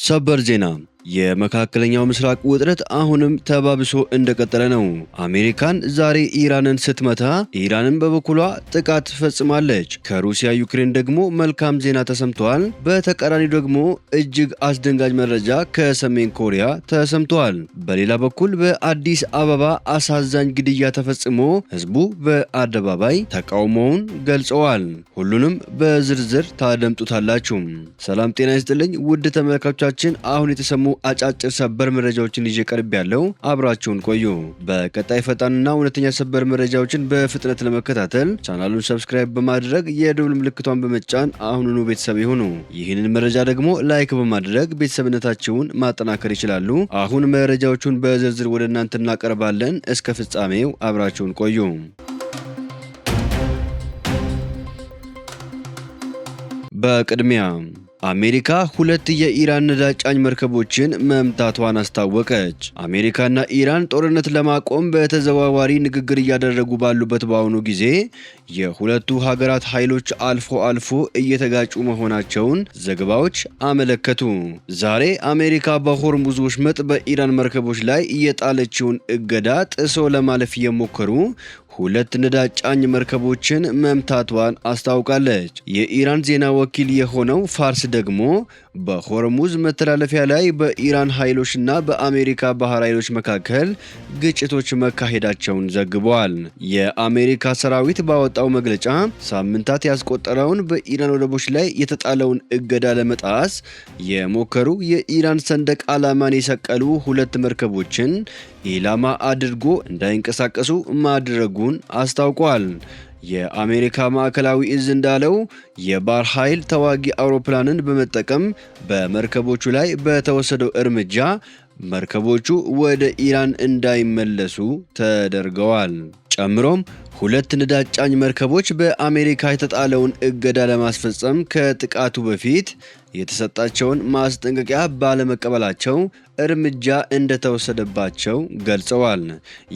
ሰበር ዜና የመካከለኛው ምስራቅ ውጥረት አሁንም ተባብሶ እንደቀጠለ ነው። አሜሪካን ዛሬ ኢራንን ስትመታ ኢራንን በበኩሏ ጥቃት ፈጽማለች። ከሩሲያ ዩክሬን ደግሞ መልካም ዜና ተሰምቷል። በተቃራኒው ደግሞ እጅግ አስደንጋጭ መረጃ ከሰሜን ኮሪያ ተሰምቷል። በሌላ በኩል በአዲስ አበባ አሳዛኝ ግድያ ተፈጽሞ ህዝቡ በአደባባይ ተቃውሞውን ገልጸዋል። ሁሉንም በዝርዝር ታደምጡታላችሁ። ሰላም ጤና ይስጥልኝ ውድ ተመልካቾቻችን፣ አሁን የተሰሙ አጫጭር ሰበር መረጃዎችን ይዤ ቀርብ ያለው አብራችሁን ቆዩ። በቀጣይ ፈጣንና እውነተኛ ሰበር መረጃዎችን በፍጥነት ለመከታተል ቻናሉን ሰብስክራይብ በማድረግ የደውል ምልክቷን በመጫን አሁኑኑ ቤተሰብ ይሁኑ። ይህንን መረጃ ደግሞ ላይክ በማድረግ ቤተሰብነታችሁን ማጠናከር ይችላሉ። አሁን መረጃዎቹን በዝርዝር ወደ እናንተ እናቀርባለን። እስከ ፍጻሜው አብራችሁን ቆዩ። በቅድሚያ አሜሪካ ሁለት የኢራን ነዳጅ ጫኝ መርከቦችን መምታቷን አስታወቀች። አሜሪካና ኢራን ጦርነት ለማቆም በተዘዋዋሪ ንግግር እያደረጉ ባሉበት በአሁኑ ጊዜ የሁለቱ ሀገራት ኃይሎች አልፎ አልፎ እየተጋጩ መሆናቸውን ዘገባዎች አመለከቱ። ዛሬ አሜሪካ በሆርሙዝ ወሽመጥ በኢራን መርከቦች ላይ የጣለችውን እገዳ ጥሶ ለማለፍ የሞከሩ ሁለት ነዳጅ ጫኝ መርከቦችን መምታቷን አስታውቃለች። የኢራን ዜና ወኪል የሆነው ፋርስ ደግሞ በሆርሙዝ መተላለፊያ ላይ በኢራን ኃይሎችና በአሜሪካ ባህር ኃይሎች መካከል ግጭቶች መካሄዳቸውን ዘግቧል። የአሜሪካ ሰራዊት ባወጣው መግለጫ ሳምንታት ያስቆጠረውን በኢራን ወደቦች ላይ የተጣለውን እገዳ ለመጣስ የሞከሩ የኢራን ሰንደቅ ዓላማን የሰቀሉ ሁለት መርከቦችን ኢላማ አድርጎ እንዳይንቀሳቀሱ ማድረጉን አስታውቋል። የአሜሪካ ማዕከላዊ እዝ እንዳለው የባህር ኃይል ተዋጊ አውሮፕላንን በመጠቀም በመርከቦቹ ላይ በተወሰደው እርምጃ መርከቦቹ ወደ ኢራን እንዳይመለሱ ተደርገዋል። ጨምሮም ሁለት ነዳጅ ጫኝ መርከቦች በአሜሪካ የተጣለውን እገዳ ለማስፈጸም ከጥቃቱ በፊት የተሰጣቸውን ማስጠንቀቂያ ባለመቀበላቸው እርምጃ እንደተወሰደባቸው ገልጸዋል።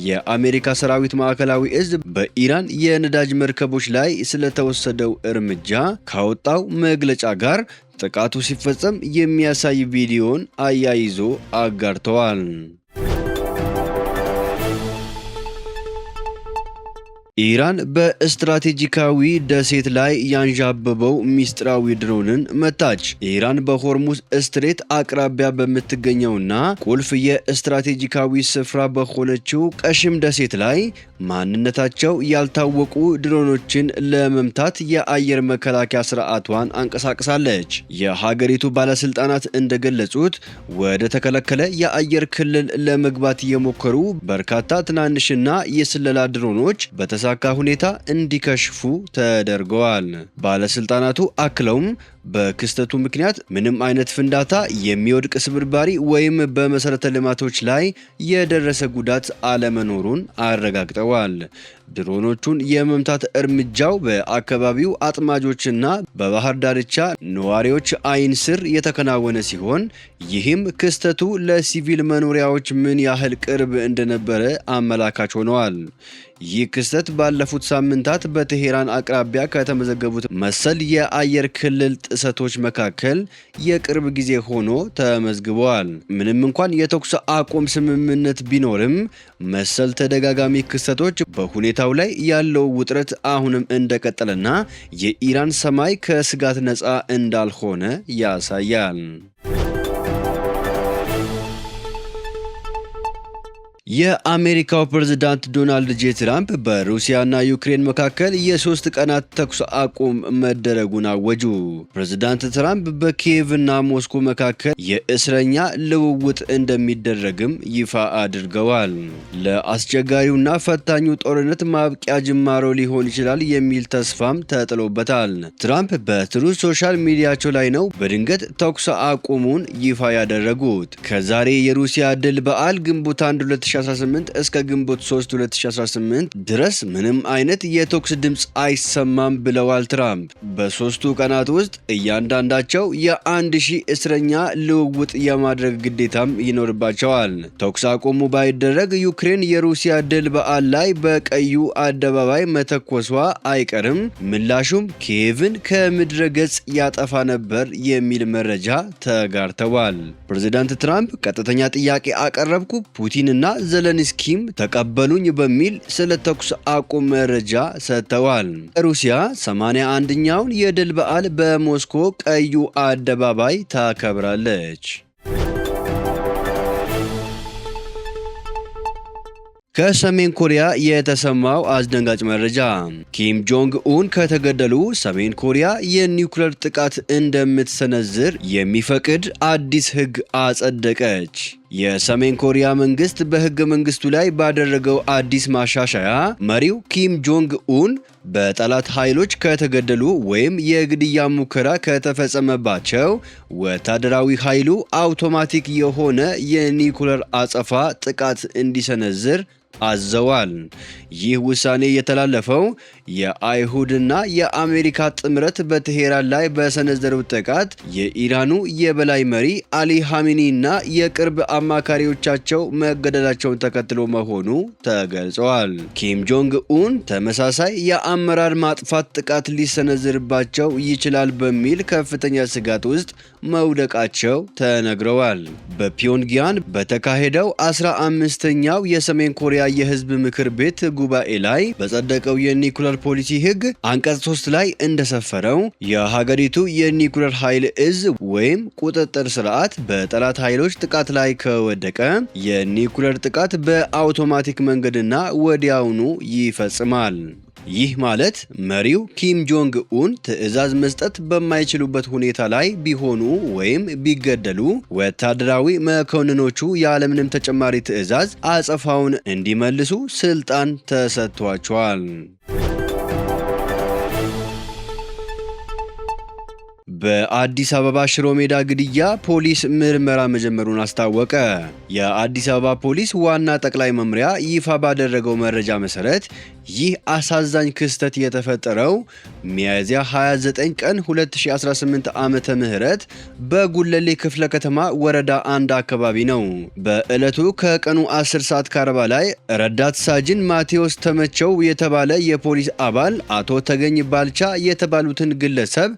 የአሜሪካ ሰራዊት ማዕከላዊ እዝ በኢራን የነዳጅ መርከቦች ላይ ስለተወሰደው እርምጃ ካወጣው መግለጫ ጋር ጥቃቱ ሲፈጸም የሚያሳይ ቪዲዮን አያይዞ አጋርተዋል። ኢራን በስትራቴጂካዊ ደሴት ላይ ያንዣበበው ሚስጥራዊ ድሮንን መታች። ኢራን በሆርሙዝ ስትሬት አቅራቢያ በምትገኘውና ቁልፍ የስትራቴጂካዊ ስፍራ በሆነችው ቀሽም ደሴት ላይ ማንነታቸው ያልታወቁ ድሮኖችን ለመምታት የአየር መከላከያ ስርዓቷን አንቀሳቅሳለች። የሀገሪቱ ባለስልጣናት እንደገለጹት ወደ ተከለከለ የአየር ክልል ለመግባት የሞከሩ በርካታ ትናንሽና የስለላ ድሮኖች በተሳካ ሁኔታ እንዲከሽፉ ተደርገዋል። ባለስልጣናቱ አክለውም በክስተቱ ምክንያት ምንም አይነት ፍንዳታ፣ የሚወድቅ ስብርባሪ ወይም በመሰረተ ልማቶች ላይ የደረሰ ጉዳት አለመኖሩን አረጋግጠዋል። ድሮኖቹን የመምታት እርምጃው በአካባቢው አጥማጆችና በባህር ዳርቻ ነዋሪዎች አይን ስር የተከናወነ ሲሆን ይህም ክስተቱ ለሲቪል መኖሪያዎች ምን ያህል ቅርብ እንደነበረ አመላካች ሆነዋል። ይህ ክስተት ባለፉት ሳምንታት በቴሄራን አቅራቢያ ከተመዘገቡት መሰል የአየር ክልል ጥሰቶች መካከል የቅርብ ጊዜ ሆኖ ተመዝግበዋል። ምንም እንኳን የተኩስ አቁም ስምምነት ቢኖርም መሰል ተደጋጋሚ ክስተቶች በሁኔታው ላይ ያለው ውጥረት አሁንም እንደቀጠለና የኢራን ሰማይ ከስጋት ነፃ እንዳልሆነ ያሳያል። የአሜሪካው ፕሬዝዳንት ዶናልድ ጄ ትራምፕ በሩሲያና ዩክሬን መካከል የሶስት ቀናት ተኩስ አቁም መደረጉን አወጁ። ፕሬዝዳንት ትራምፕ በኪየቭና ሞስኮ መካከል የእስረኛ ልውውጥ እንደሚደረግም ይፋ አድርገዋል። ለአስቸጋሪውና ፈታኙ ጦርነት ማብቂያ ጅማሮ ሊሆን ይችላል የሚል ተስፋም ተጥሎበታል። ትራምፕ በትሩዝ ሶሻል ሚዲያቸው ላይ ነው በድንገት ተኩስ አቁሙን ይፋ ያደረጉት። ከዛሬ የሩሲያ ድል በዓል ግንቦት 1 2018 እስከ ግንቦት 3 2018 ድረስ ምንም አይነት የተኩስ ድምፅ አይሰማም ብለዋል ትራምፕ። በሶስቱ ቀናት ውስጥ እያንዳንዳቸው የ1000 እስረኛ ልውውጥ የማድረግ ግዴታም ይኖርባቸዋል። ተኩስ አቁሙ ባይደረግ ዩክሬን የሩሲያ ድል በዓል ላይ በቀዩ አደባባይ መተኮሷ አይቀርም፣ ምላሹም ኪየቭን ከምድረ ገጽ ያጠፋ ነበር የሚል መረጃ ተጋርተዋል። ፕሬዚዳንት ትራምፕ ቀጥተኛ ጥያቄ አቀረብኩ፣ ፑቲንና ዘለንስኪም ተቀበሉኝ በሚል ስለ ተኩስ አቁም መረጃ ሰጥተዋል። ሩሲያ 81ኛውን የድል በዓል በሞስኮ ቀዩ አደባባይ ታከብራለች። ከሰሜን ኮሪያ የተሰማው አስደንጋጭ መረጃ። ኪም ጆንግ ኡን ከተገደሉ ሰሜን ኮሪያ የኒውክሌር ጥቃት እንደምትሰነዝር የሚፈቅድ አዲስ ሕግ አጸደቀች። የሰሜን ኮሪያ መንግስት በሕገ መንግስቱ ላይ ባደረገው አዲስ ማሻሻያ መሪው ኪም ጆንግ ኡን በጠላት ኃይሎች ከተገደሉ ወይም የግድያ ሙከራ ከተፈጸመባቸው ወታደራዊ ኃይሉ አውቶማቲክ የሆነ የኒውክሌር አጸፋ ጥቃት እንዲሰነዝር አዘዋል። ይህ ውሳኔ የተላለፈው የአይሁድና የአሜሪካ ጥምረት በቴሄራን ላይ በሰነዘረው ጥቃት የኢራኑ የበላይ መሪ አሊ ሐሚኒ እና የቅርብ አማካሪዎቻቸው መገደላቸውን ተከትሎ መሆኑ ተገልጸዋል። ኪም ጆንግ ኡን ተመሳሳይ የአመራር ማጥፋት ጥቃት ሊሰነዝርባቸው ይችላል በሚል ከፍተኛ ስጋት ውስጥ መውደቃቸው ተነግረዋል። በፒዮንግያን በተካሄደው 15ኛው የሰሜን ኮሪያ የህዝብ ምክር ቤት ጉባኤ ላይ በጸደቀው የኒውክሌር ፖሊሲ ህግ አንቀጽ 3 ላይ እንደሰፈረው የሀገሪቱ የኒውክሌር ኃይል እዝ ወይም ቁጥጥር ስርዓት በጠላት ኃይሎች ጥቃት ላይ ከወደቀ የኒውክሌር ጥቃት በአውቶማቲክ መንገድና ወዲያውኑ ይፈጽማል። ይህ ማለት መሪው ኪም ጆንግ ኡን ትዕዛዝ መስጠት በማይችሉበት ሁኔታ ላይ ቢሆኑ ወይም ቢገደሉ ወታደራዊ መኮንኖቹ ያለምንም ተጨማሪ ትዕዛዝ አጸፋውን እንዲመልሱ ስልጣን ተሰጥቷቸዋል። በአዲስ አበባ ሽሮ ሜዳ ግድያ ፖሊስ ምርመራ መጀመሩን አስታወቀ። የአዲስ አበባ ፖሊስ ዋና ጠቅላይ መምሪያ ይፋ ባደረገው መረጃ መሰረት ይህ አሳዛኝ ክስተት የተፈጠረው ሚያዝያ 29 ቀን 2018 ዓመተ ምህረት በጉለሌ ክፍለ ከተማ ወረዳ 1 አካባቢ ነው። በዕለቱ ከቀኑ 10 ሰዓት ከ40 ላይ ረዳት ሳጅን ማቴዎስ ተመቸው የተባለ የፖሊስ አባል አቶ ተገኝ ባልቻ የተባሉትን ግለሰብ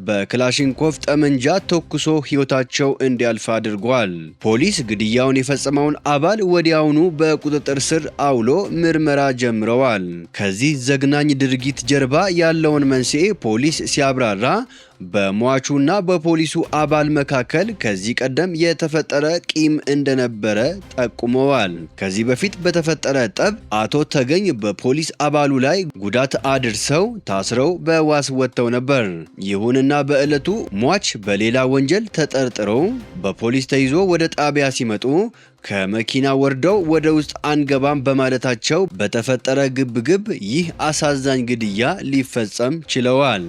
በክላሽንኮቭ ጠመንጃ ተኩሶ ሕይወታቸው እንዲያልፍ አድርጓል። ፖሊስ ግድያውን የፈጸመውን አባል ወዲያውኑ በቁጥጥር ስር አውሎ ምርመራ ጀምረዋል። ከዚህ ዘግናኝ ድርጊት ጀርባ ያለውን መንስኤ ፖሊስ ሲያብራራ በሟቹና በፖሊሱ አባል መካከል ከዚህ ቀደም የተፈጠረ ቂም እንደነበረ ጠቁመዋል። ከዚህ በፊት በተፈጠረ ጠብ አቶ ተገኝ በፖሊስ አባሉ ላይ ጉዳት አድርሰው ታስረው በዋስ ወጥተው ነበር። ይሁንና በዕለቱ ሟች በሌላ ወንጀል ተጠርጥረው በፖሊስ ተይዞ ወደ ጣቢያ ሲመጡ ከመኪና ወርደው ወደ ውስጥ አንገባም በማለታቸው በተፈጠረ ግብግብ ይህ አሳዛኝ ግድያ ሊፈጸም ችለዋል።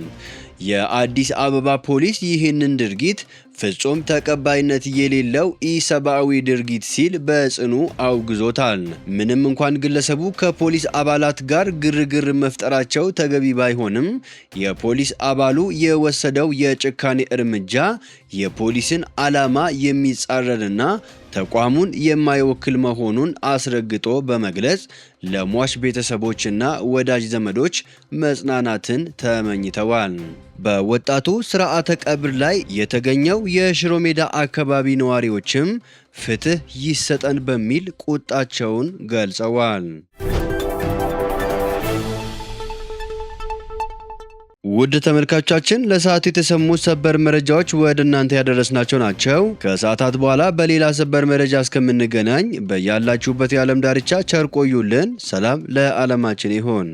የአዲስ አበባ ፖሊስ ይህንን ድርጊት ፍጹም ተቀባይነት የሌለው ኢሰብአዊ ድርጊት ሲል በጽኑ አውግዞታል። ምንም እንኳን ግለሰቡ ከፖሊስ አባላት ጋር ግርግር መፍጠራቸው ተገቢ ባይሆንም የፖሊስ አባሉ የወሰደው የጭካኔ እርምጃ የፖሊስን ዓላማ የሚጻረርና ተቋሙን የማይወክል መሆኑን አስረግጦ በመግለጽ ለሟች ቤተሰቦችና ወዳጅ ዘመዶች መጽናናትን ተመኝተዋል። በወጣቱ ስርዓተ ቀብር ላይ የተገኘው የሽሮ ሜዳ አካባቢ ነዋሪዎችም ፍትህ ይሰጠን በሚል ቁጣቸውን ገልጸዋል። ውድ ተመልካቾቻችን ለሰዓቱ የተሰሙ ሰበር መረጃዎች ወደ እናንተ ያደረስናቸው ናቸው። ከሰዓታት በኋላ በሌላ ሰበር መረጃ እስከምንገናኝ በያላችሁበት የዓለም ዳርቻ ቸር ቆዩልን። ሰላም ለዓለማችን ይሁን።